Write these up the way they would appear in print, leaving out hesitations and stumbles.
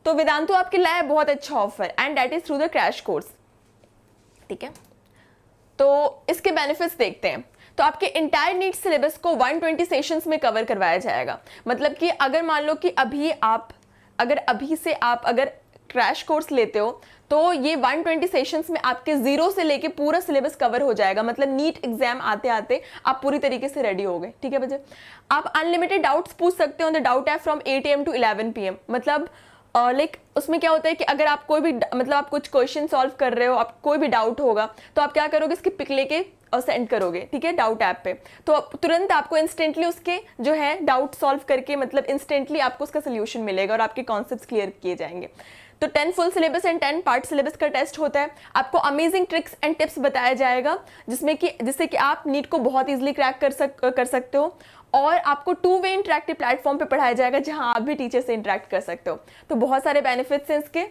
तो वेदांतु आपके लिए है बहुत अच्छा offer and that is through the crash course, ठीक है। तो इसके बेनिफिट्स देखते हैं। तो आपके इंटायर नीट सिलेबस को 120 सेशंस में कवर करवाया जाएगा। मतलब कि अगर मान लो कि अभी से आप अगर क्रैश कोर्स लेते हो तो ये 120 सेशंस में आपके जीरो से लेके पूरा सिलेबस कवर हो जाएगा। मतलब नीट एग्जाम आते आते आप पूरी तरीके से रेडी हो गए, ठीक है बच्चे। आप अनलिमिटेड डाउट्स पूछ सकते हो on the doubt app from 8 AM to 11 PM। मतलब लाइक उसमें क्या होता है कि अगर आप कोई भी मतलब आप कुछ क्वेश्चन सॉल्व कर रहे हो, आप कोई भी डाउट होगा तो आप क्या करोगे, इसकी पिक लेके और सेंड करोगे, ठीक है, डाउट ऐप पे। तो तुरंत आपको इंस्टेंटली उसके जो है डाउट सॉल्व करके मतलब इंस्टेंटली आपको उसका सोल्यूशन मिलेगा और आपके कॉन्सेप्ट्स क्लियर किए जाएंगे। तो 10 full syllabus and 10 part syllabus का टेस्ट होता है। आपको अमेजिंग ट्रिक्स एंड टिप्स बताया जाएगा जिससे कि आप नीट को बहुत इजीली क्रैक कर सकते हो। और आपको 2 वे इंटरेक्टिव प्लेटफॉर्म पे पढ़ाया जाएगा जहां आप भी टीचर से इंटरेक्ट कर सकते हो। तो बहुत सारे बेनिफिट्स हैं इसके।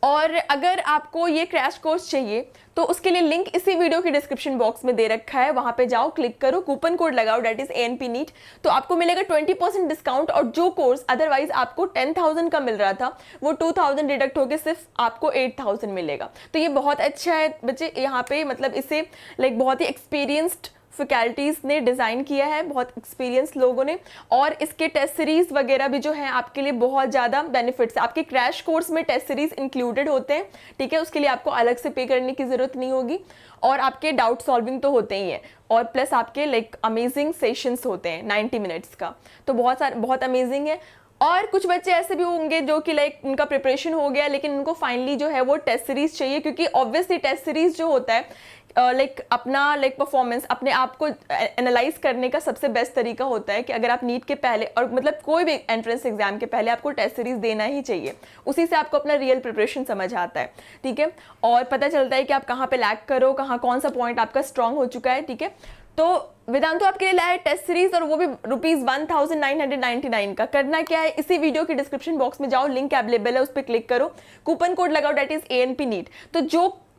और अगर आपको ये क्रैश कोर्स चाहिए तो उसके लिए लिंक इसी वीडियो की डिस्क्रिप्शन बॉक्स में दे रखा है, वहां पे जाओ, क्लिक करो, कूपन कोड लगाओ दैट इज ANP NEET, तो आपको मिलेगा 20% डिस्काउंट। और जो कोर्स अदरवाइज आपको 10,000 का मिल रहा था वो 2,000 डिडक्ट होकर सिर्फ आपको 8,000 मिलेगा। तो ये बहुत अच्छा है बच्चे। यहाँ पे मतलब इसे लाइक बहुत ही एक्सपीरियंस्ड फैकल्टीज ने डिज़ाइन किया है, बहुत एक्सपीरियंस लोगों ने। और इसके टेस्ट सीरीज वगैरह भी जो है आपके लिए बहुत ज़्यादा बेनिफिट्स है। आपके क्रैश कोर्स में टेस्ट सीरीज इंक्लूडेड होते हैं, ठीक है, उसके लिए आपको अलग से पे करने की ज़रूरत नहीं होगी। और आपके डाउट सॉल्विंग तो होते ही हैं और प्लस आपके लाइक अमेजिंग सेशंस होते हैं 90 मिनट्स का। तो बहुत अमेजिंग है। और कुछ बच्चे ऐसे भी होंगे जो कि लाइक उनका प्रिपरेशन हो गया लेकिन उनको फाइनली जो है वो टेस्ट सीरीज चाहिए, क्योंकि ऑब्वियसली टेस्ट सीरीज जो होता है अपना परफॉर्मेंस अपने आप को एनालाइज करने का सबसे बेस्ट तरीका होता है कि अगर आप नीट के पहले और मतलब कोई भी एंट्रेंस एग्जाम के पहले आपको टेस्ट सीरीज देना ही चाहिए। उसी से आपको अपना रियल प्रिपरेशन समझ आता है, ठीक है, और पता चलता है कि आप कहाँ पे लैग करो, कौन सा पॉइंट आपका स्ट्रांग हो चुका है, ठीक है। तो वेदांतु आपके लिए लाया टेस्ट सीरीज और वो भी ₹1999 का। करना क्या है, इसी वीडियो की डिस्क्रिप्शन बॉक्स में जाओ, लिंक अवेलेबल है, उस पर क्लिक करो, कूपन कोड लगाओ दैट इज ANP NEET। तो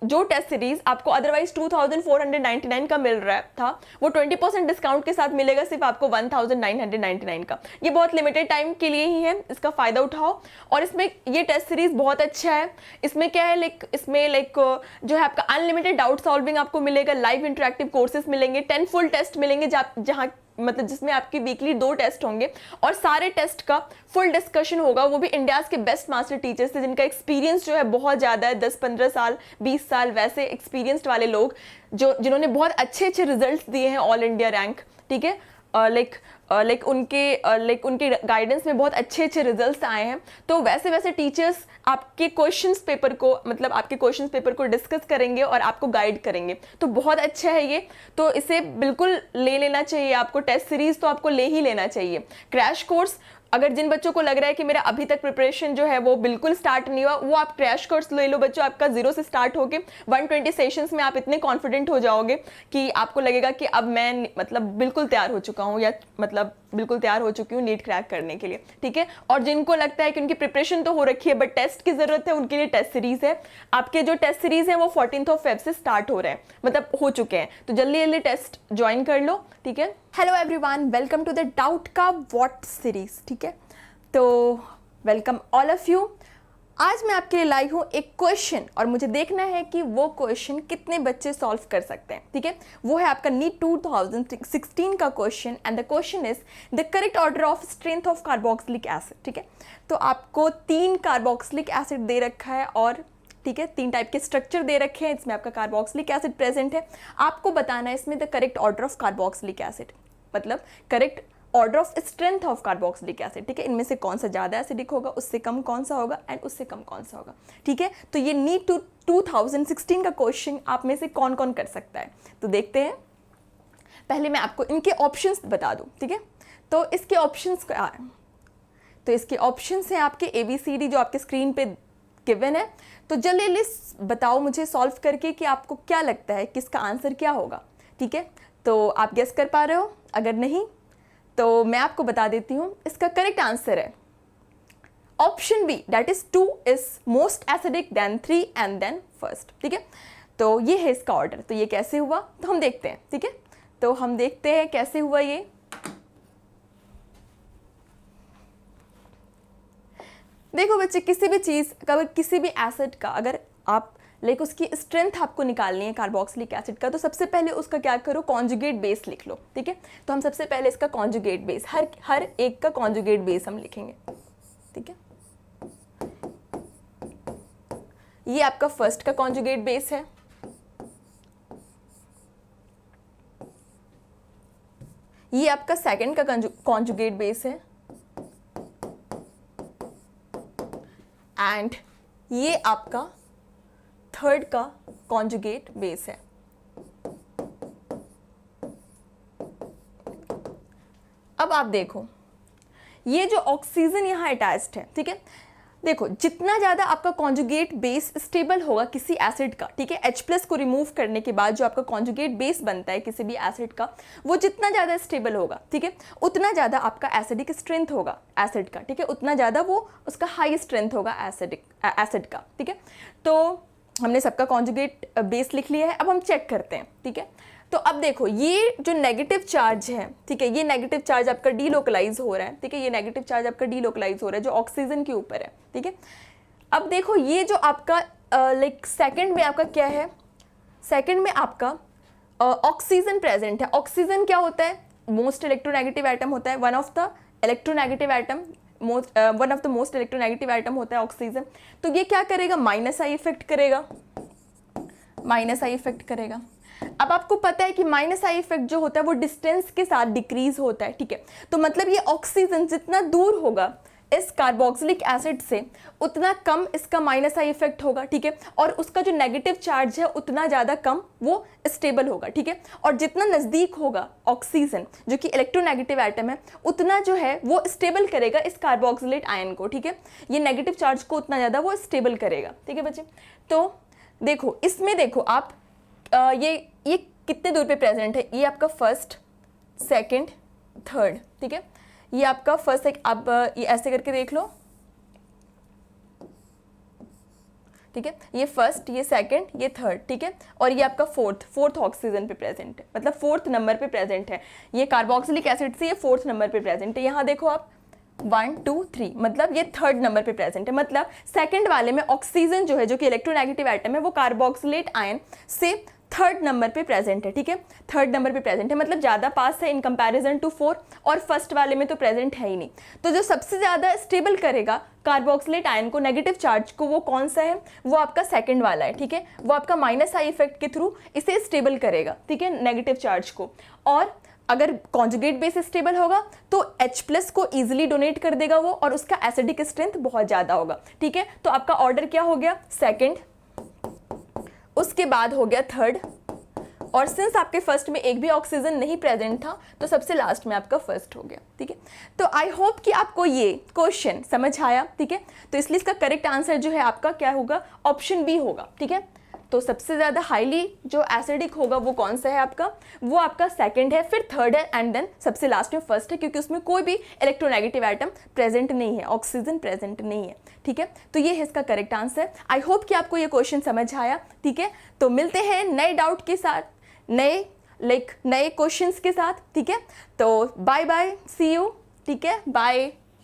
जो टेस्ट सीरीज आपको अदरवाइज 2,499 का मिल रहा था वो 20% डिस्काउंट के साथ मिलेगा सिर्फ आपको 1,999 का। ये बहुत लिमिटेड टाइम के लिए ही है, इसका फायदा उठाओ। और इसमें ये टेस्ट सीरीज बहुत अच्छा है। इसमें क्या है इसमें जो है आपका अनलिमिटेड डाउट सॉल्विंग आपको मिलेगा, लाइव इंटरेक्टिव कोर्सेज मिलेंगे, 10 फुल टेस्ट मिलेंगे जहाँ मतलब जिसमें आपकी वीकली 2 टेस्ट होंगे और सारे टेस्ट का फुल डिस्कशन होगा, वो भी इंडिया के बेस्ट मास्टर टीचर्स से जिनका एक्सपीरियंस जो है बहुत ज़्यादा है, 10-15 साल 20 साल वैसे एक्सपीरियंस्ड वाले लोग जिन्होंने बहुत अच्छे रिजल्ट्स दिए हैं ऑल इंडिया रैंक, ठीक है। उनके गाइडेंस में बहुत अच्छे रिजल्ट्स आए हैं। तो वैसे टीचर्स आपके क्वेश्चंस पेपर को डिस्कस करेंगे और आपको गाइड करेंगे। तो बहुत अच्छा है ये, तो इसे बिल्कुल ले लेना चाहिए आपको। टेस्ट सीरीज तो आपको ले ही लेना चाहिए। क्रैश कोर्स अगर जिन बच्चों को लग रहा है कि मेरा अभी तक प्रिपरेशन जो है वो बिल्कुल स्टार्ट नहीं हुआ, वो आप क्रैश कोर्स ले लो बच्चों। आपका 0 से स्टार्ट होके 120 सेशंस में आप इतने कॉन्फिडेंट हो जाओगे कि आपको लगेगा कि अब मैं मतलब बिल्कुल तैयार हो चुका हूँ या मतलब बिल्कुल तैयार हो चुकी हूँ नीट क्रैक करने के लिए, ठीक है। और जिनको लगता है कि उनकी प्रिपरेशन तो हो रखी है बट टेस्ट की जरूरत है, उनके लिए टेस्ट सीरीज है। आपके जो टेस्ट सीरीज है वो 14 फेब से स्टार्ट हो रहे हैं, मतलब हो चुके हैं। तो जल्दी टेस्ट ज्वाइन कर लो, ठीक है। Hello everyone, welcome to the doubt का व्हाट सीरीज, ठीक है। तो वेलकम ऑल ऑफ यू। आज मैं आपके लिए लाई हूँ एक क्वेश्चन और मुझे देखना है कि वो क्वेश्चन कितने बच्चे सॉल्व कर सकते हैं, ठीक है। वो है आपका नीट 2016 का question and the question is the correct order of strength of carboxylic acid, ठीक है। तो आपको 3 कार्बोक्सिलिक एसिड दे रखा है और ठीक है 3 टाइप के स्ट्रक्चर दे रखे हैं, इसमें आपका कार्बोक्सिलिक एसिड प्रेजेंट है। आपको बताना है इसमें the correct order of carboxylic acid, मतलब correct order of strength of carboxylic acid, ठीक है। इनमें से कौन सा ज़्यादा एसिडिक होगा, उससे कम कौन सा होगा एंड उससे कम कौन सा होगा, ठीक है। तो ये नीट 2016 का क्वेश्चन आप में से कौन कौन कर सकता है, तो देखते हैं। पहले मैं आपको इनके ऑप्शंस बता दूं, ठीक है। तो इसके ऑप्शंस क्या है, तो इसके ऑप्शंस हैं आपके ABCD जो आपके स्क्रीन पे गिवन है। तो जल्दी लिस्ट बताओ मुझे सॉल्व करके कि आपको क्या लगता है किसका आंसर क्या होगा, ठीक है। तो आप गेस कर पा रहे हो, अगर नहीं तो मैं आपको बता देती हूँ। इसका करेक्ट आंसर है option B, that is 2 is most acidic than 3 and then first, ठीक है। तो ये है इसका ऑर्डर। तो ये कैसे हुआ तो हम देखते हैं, ठीक है। तो हम देखते हैं कैसे हुआ ये। देखो बच्चे, किसी भी चीज़ का, अगर किसी भी एसिड का अगर आप लाइक उसकी स्ट्रेंथ आपको निकालनी है कार्बोक्सिलिक एसिड का, तो सबसे पहले उसका क्या करो, कॉन्जुगेट बेस लिख लो, ठीक है। तो हम सबसे पहले इसका कॉन्जुगेट बेस, हर एक का कॉन्जुगेट बेस हम लिखेंगे, ठीक है। ये आपका फर्स्ट का कॉन्जुगेट बेस है, ये आपका सेकंड का कॉन्जुगेट बेस है, एंड ये आपका थर्ड का कॉन्जुगेट बेस है। अब आप देखो, ये जो ऑक्सीजन यहां अटैच्ड है, ठीक है। देखो, जितना ज़्यादा आपका कॉन्जुगेट बेस स्टेबल होगा किसी एसिड का, ठीक है, H+ को रिमूव करने के बाद जो आपका कॉन्जुगेट बेस बनता है किसी भी एसिड का, वो जितना ज़्यादा स्टेबल होगा, ठीक है, उतना ज़्यादा आपका एसिडिक स्ट्रेंथ होगा एसिड का, ठीक है, उतना ज़्यादा वो उसका हाई स्ट्रेंथ होगा एसिड का, ठीक है। तो हमने सबका कॉन्जुगेट बेस लिख लिया है, अब हम चेक करते हैं, ठीक है। तो अब देखो, ये जो नेगेटिव चार्ज है, ठीक है, ये नेगेटिव चार्ज आपका डीलोकलाइज हो रहा है, ठीक है, ये नेगेटिव चार्ज आपका डीलोकलाइज हो रहा है जो ऑक्सीजन के ऊपर है, ठीक है। अब देखो, ये जो आपका लाइक सेकंड में आपका क्या है, सेकंड में आपका ऑक्सीजन प्रेजेंट है। ऑक्सीजन क्या होता है, मोस्ट इलेक्ट्रोनेगेटिव एटम होता है, one of the electronegative atom, one of the most electronegative atom होता है ऑक्सीजन। तो ये क्या करेगा, माइनस आई इफेक्ट करेगा, माइनस आई इफेक्ट करेगा। अब आपको पता है कि माइनस आई इफेक्ट जो होता है वो डिस्टेंस के साथ डिक्रीज होता है, ठीक है। तो मतलब ये ऑक्सीजन जितना दूर होगा इस कार्बोक्सिलिक एसिड से, उतना कम इसका माइनस आई इफेक्ट होगा, ठीक है। और उसका जो नेगेटिव चार्ज है उतना ज़्यादा कम वो स्टेबल होगा, ठीक है। और जितना नज़दीक होगा ऑक्सीजन जो कि इलेक्ट्रोनेगेटिव एटम है, उतना जो है वो स्टेबल करेगा इस कार्बोक्सिलेट आयन को, ठीक है। ये नेगेटिव चार्ज को उतना ज़्यादा वो स्टेबल करेगा, ठीक है बच्चे। तो देखो, इसमें देखो आप ये कितने दूर पे प्रेजेंट है, ये आपका फर्स्ट, सेकंड, थर्ड, ठीक है। ये आपका फर्स्ट, आप ये ऐसे करके देख लो, ठीक है, ये फर्स्ट, ये सेकंड, ये थर्ड, ठीक है। और ये आपका फोर्थ ऑक्सीजन पे प्रेजेंट है, मतलब फोर्थ नंबर पे प्रेजेंट है। ये कार्बोक्सिलिक एसिड से ये फोर्थ नंबर पे प्रेजेंट है। यहाँ देखो आप 1 2 3, मतलब ये थर्ड नंबर पे प्रेजेंट है। मतलब सेकंड वाले में ऑक्सीजन जो है, जो कि इलेक्ट्रोनेगेटिव एटम है, वो कार्बोक्सिलेट आयन से थर्ड नंबर पे प्रेजेंट है, ठीक है, थर्ड नंबर पे प्रेजेंट है, मतलब ज़्यादा पास है इन कंपैरिजन टू 4, और फर्स्ट वाले में तो प्रेजेंट है ही नहीं। तो जो सबसे ज़्यादा स्टेबल करेगा कार्बोक्सिलेट आयन को, नेगेटिव चार्ज को, वो कौन सा है, वो आपका सेकंड वाला है, ठीक है। वो आपका माइनस आई इफेक्ट के थ्रू इसे स्टेबल करेगा, ठीक है, नेगेटिव चार्ज को। और अगर कॉन्जुगेट बेस स्टेबल होगा तो H+ को इजीली डोनेट कर देगा वो, और उसका एसिडिक स्ट्रेंथ बहुत ज़्यादा होगा, ठीक है। तो आपका ऑर्डर क्या हो गया, सेकंड, उसके बाद हो गया थर्ड, और सिंस आपके फर्स्ट में एक भी ऑक्सीजन नहीं प्रेजेंट था तो सबसे लास्ट में आपका फर्स्ट हो गया, ठीक है। तो आई होप कि आपको ये क्वेश्चन समझ आया, ठीक है। तो इसलिए इसका करेक्ट आंसर जो है आपका क्या होगा, ऑप्शन बी होगा, ठीक है। तो सबसे ज़्यादा हाईली जो एसिडिक होगा वो कौन सा है आपका, वो आपका सेकंड है, फिर थर्ड है, एंड देन सबसे लास्ट में फर्स्ट है, क्योंकि उसमें कोई भी इलेक्ट्रोनेगेटिव एटम प्रेजेंट नहीं है, ऑक्सीजन प्रेजेंट नहीं है, ठीक है। तो ये है इसका करेक्ट आंसर। आई होप कि आपको ये क्वेश्चन समझ आया, ठीक है। तो मिलते हैं नए डाउट के साथ, नए क्वेश्चंस के साथ, ठीक है। तो बाय बाय, सी यू, ठीक है, बाय।